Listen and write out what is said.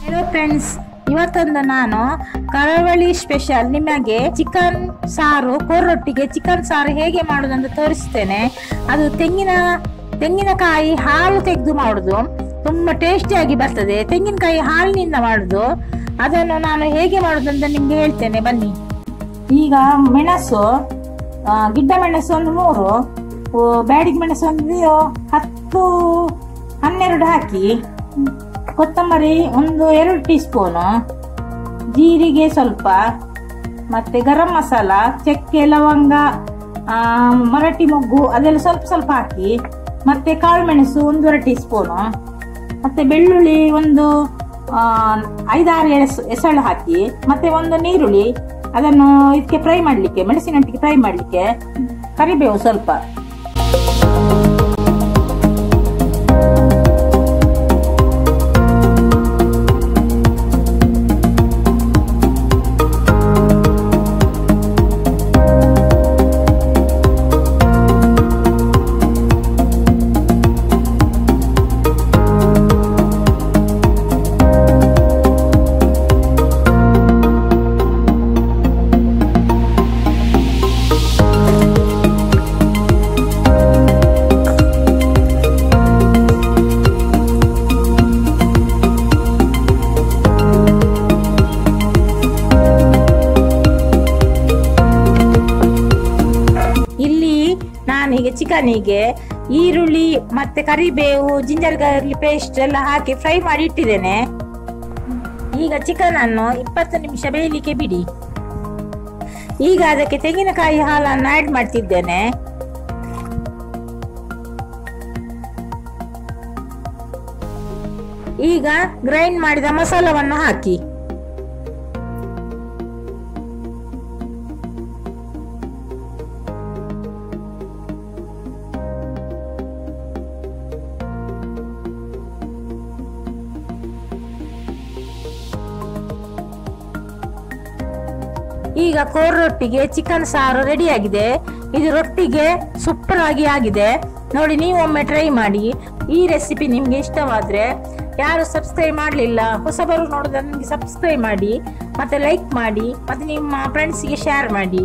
Hello friends, ಇವತ್ತೊಂದು ನಾನು ಕರಾವಳಿ ಸ್ಪೆಷಲ್ ನಿಮಗೆ ಚಿಕನ್ ಸಾರು ಕೊರ್ರೊಟ್ಟಿಗೆ ಚಿಕನ್ ಸಾರು ಹೇಗೆ ಮಾಡುವುದಂತ ತೋರಿಸ್ತೇನೆ. ಅದು ತೆಂಗಿನಕಾಯಿ ಹಾಲು ತೆಗೆದು ಮಾಡುದು, ತುಂಬಾ ಟೇಸ್ಟಿಯಾಗಿ ಬರ್ತದೆ. ತೆಂಗಿನಕಾಯಿ ಹಾಲಿನಿಂದ ಮಾಡುದು. ಅದನ್ನು ನಾನು ಹೇಗೆ ಮಾಡುದಂತ ನಿಮ್ಗೆ ಹೇಳ್ತೇನೆ, ಬನ್ನಿ. ಈಗ ಮೆಣಸು, ಗಿಡ್ಡ ಮೆಣಸು ಒಂದು 3, ಬ್ಯಾಡಿಗೆ ಮೆಣಸು ಒಂದು 10-12 ಹಾಕಿ, ಕೊತ್ತಂಬರಿ ಒಂದು 2 ಟೀ ಸ್ಪೂನು, ಜೀರಿಗೆ ಸ್ವಲ್ಪ, ಮತ್ತೆ ಗರಂ ಮಸಾಲ, ಚಕ್ಕೆ, ಲವಂಗ, ಮರಾಠಿ ಮೊಗ್ಗು ಅದೆಲ್ಲ ಸ್ವಲ್ಪ ಸ್ವಲ್ಪ ಹಾಕಿ, ಮತ್ತೆ ಕಾಳು ಮೆಣಸು 1 ಟೀ ಸ್ಪೂನು, ಮತ್ತೆ ಬೆಳ್ಳುಳ್ಳಿ ಒಂದು 5-6 ಎಸಳು ಹಾಕಿ, ಮತ್ತೆ ಒಂದು ನೀರುಳ್ಳಿ ಅದನ್ನು ಇದಕ್ಕೆ ಫ್ರೈ ಮಾಡ್ಲಿಕ್ಕೆ, ಮೆಣಸಿನೊಟ್ಟಿಗೆ ಫ್ರೈ ಮಾಡ್ಲಿಕ್ಕೆ, ಕರಿಬೇವು ಸ್ವಲ್ಪ. ನಾನೀಗ ಚಿಕನಿಗೆ ಈರುಳ್ಳಿ ಮತ್ತೆ ಕರಿಬೇವು, ಜಿಂಜರ್ ಗಾರ್ಲಿಕ್ ಪೇಸ್ಟ್ ಎಲ್ಲ ಹಾಕಿ ಫ್ರೈ ಮಾಡಿ ಇಟ್ಟಿದ್ದೇನೆ. ಈಗ ಚಿಕನ್ ಅನ್ನು 20 ನಿಮಿಷ ಬೇಯಲಿಕ್ಕೆ ಬಿಡಿ. ಈಗ ಅದಕ್ಕೆ ತೆಂಗಿನಕಾಯಿ ಹಾಲನ್ನು ಆಡ್ ಮಾಡ್ತಿದ್ದೇನೆ. ಈಗ ಗ್ರೈಂಡ್ ಮಾಡಿದ ಮಸಾಲವನ್ನು ಹಾಕಿ, ಈಗ ಕೊರ್ರೊಟ್ಟಿಗೆ ಚಿಕನ್ ಸಾರು ರೆಡಿ ಆಗಿದೆ. ಇದು ರೊಟ್ಟಿಗೆ ಸೂಪರ್ ಆಗಿದೆ. ನೋಡಿ, ನೀವು ಒಮ್ಮೆ ಟ್ರೈ ಮಾಡಿ. ಈ ರೆಸಿಪಿ ನಿಮ್ಗೆ ಇಷ್ಟವಾದ್ರೆ, ಯಾರು ಸಬ್ಸ್ಕ್ರೈಬ್ ಮಾಡಲಿಲ್ಲ ಹೊಸಬರು ನೋಡೋದನ್ನ ನಿಮಗೆ ಸಬ್ಸ್ಕ್ರೈಬ್ ಮಾಡಿ, ಮತ್ತೆ ಲೈಕ್ ಮಾಡಿ, ಮತ್ತೆ ನಿಮ್ಮ ಫ್ರೆಂಡ್ಸ್ಗೆ ಶೇರ್ ಮಾಡಿ.